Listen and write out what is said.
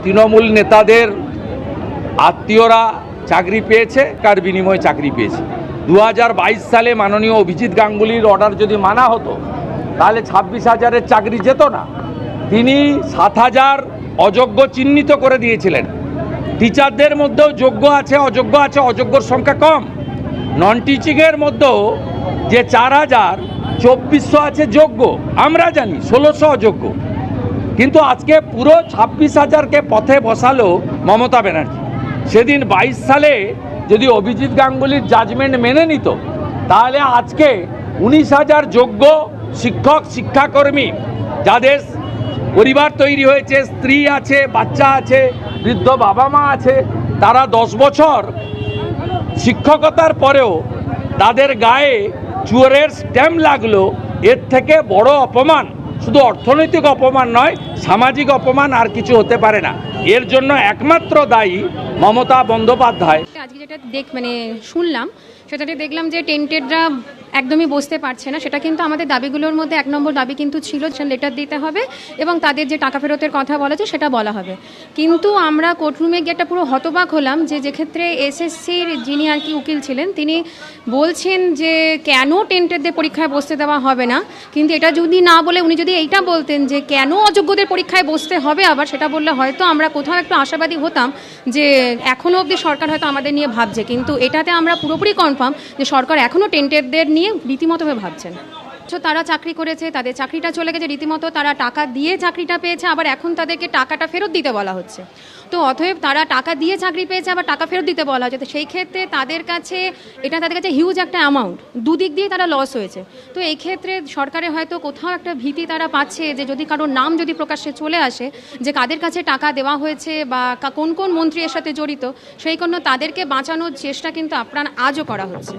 তৃণমূল নেতাদের আত্মীয়রা চাকরি পেয়েছে, কার বিনিময়ে চাকরি পেয়েছে। 2022 সালে মাননীয় অভিজিৎ গাঙ্গুলির অর্ডার যদি মানা হতো তাহলে 26,000-এর চাকরি যেত না। তিনি 7,000 অযোগ্য চিহ্নিত করে দিয়েছিলেন। টিচারদের মধ্যেও যোগ্য আছে, অযোগ্য আছে, অযোগ্যর সংখ্যা কম। নন টিচিংয়ের মধ্যেও যে 4,000, 2,400 আছে যোগ্য, আমরা জানি 1,600 অযোগ্য। কিন্তু আজকে পুরো 26,000-কে পথে বসালো মমতা ব্যানার্জি। সেদিন 22 সালে যদি অভিজিৎ গাঙ্গুলির জাজমেন্ট মেনে নিত তাহলে আজকে 19,000 যোগ্য শিক্ষক শিক্ষাকর্মী, যাদের পরিবার তৈরি হয়েছে, স্ত্রী আছে, বাচ্চা আছে, বৃদ্ধ বাবা মা আছে, তারা 10 বছর শিক্ষকতার পরেও তাদের গায়ে চুয়ারের স্ট্যাম্প লাগলো। এর থেকে বড় অপমান, শুধু অর্থনৈতিক অপমান নয়, সামাজিক অপমান আর কিছু হতে পারে না। এর জন্য একমাত্র দায়ী মমতা বন্দ্যোপাধ্যায়। আজকে যেটা শুনলাম সেটাতে দেখলাম যে টেন্টেডরা একদমই বসতে পারছে না। সেটা কিন্তু আমাদের দাবিগুলোর মধ্যে 1 নম্বর দাবি কিন্তু ছিল, লেটার দিতে হবে এবং তাদের যে টাকা ফেরতের কথা বলা যায় সেটা বলা হবে। কিন্তু আমরা কোর্টরুমে গিয়ে একটা পুরো হতবাক হলাম যে ক্ষেত্রে এসএসসির যিনি আর কি উকিল ছিলেন তিনি বলছেন যে কেন টেন্টেডদের পরীক্ষায় বসতে দেওয়া হবে না। কিন্তু এটা যদি না বলে উনি যদি এইটা বলতেন যে কেন অযোগ্যদের পরীক্ষায় বসতে হবে, আবার সেটা বললে হয়তো আমরা কোথাও একটু আশাবাদী হতাম যে এখনও অবধি সরকার হয়তো আমাদের নিয়ে ভাবছে। কিন্তু এটাতে আমরা পুরোপুরি কনফার্ম যে সরকার এখনও টেন্টেডদের নিয়ে রীতিমতোভাবে ভাবছেন। তারা চাকরি করেছে, তাদের চাকরিটা চলে গেছে, রীতিমতো তারা টাকা দিয়ে চাকরিটা পেয়েছে, আবার এখন তাদেরকে টাকাটা ফেরত দিতে বলা হচ্ছে। তো অতএব তারা টাকা দিয়ে চাকরি পেয়েছে, আবার টাকা ফেরত দিতে বলা হচ্ছে। তো সেই ক্ষেত্রে তাদের কাছে হিউজ একটা অ্যামাউন্ট, দুদিক দিয়ে তারা লস হয়েছে। তো এই ক্ষেত্রে সরকারের হয়তো কোথাও একটা ভীতি তারা পাচ্ছে যে যদি কারোর নাম যদি প্রকাশ্যে চলে আসে যে কাদের কাছে টাকা দেওয়া হয়েছে বা কোন কোন মন্ত্রী এর সাথে জড়িত, সেই জন্য তাদেরকে বাঁচানোর চেষ্টা কিন্তু আপ্রাণ আজও করা হচ্ছে।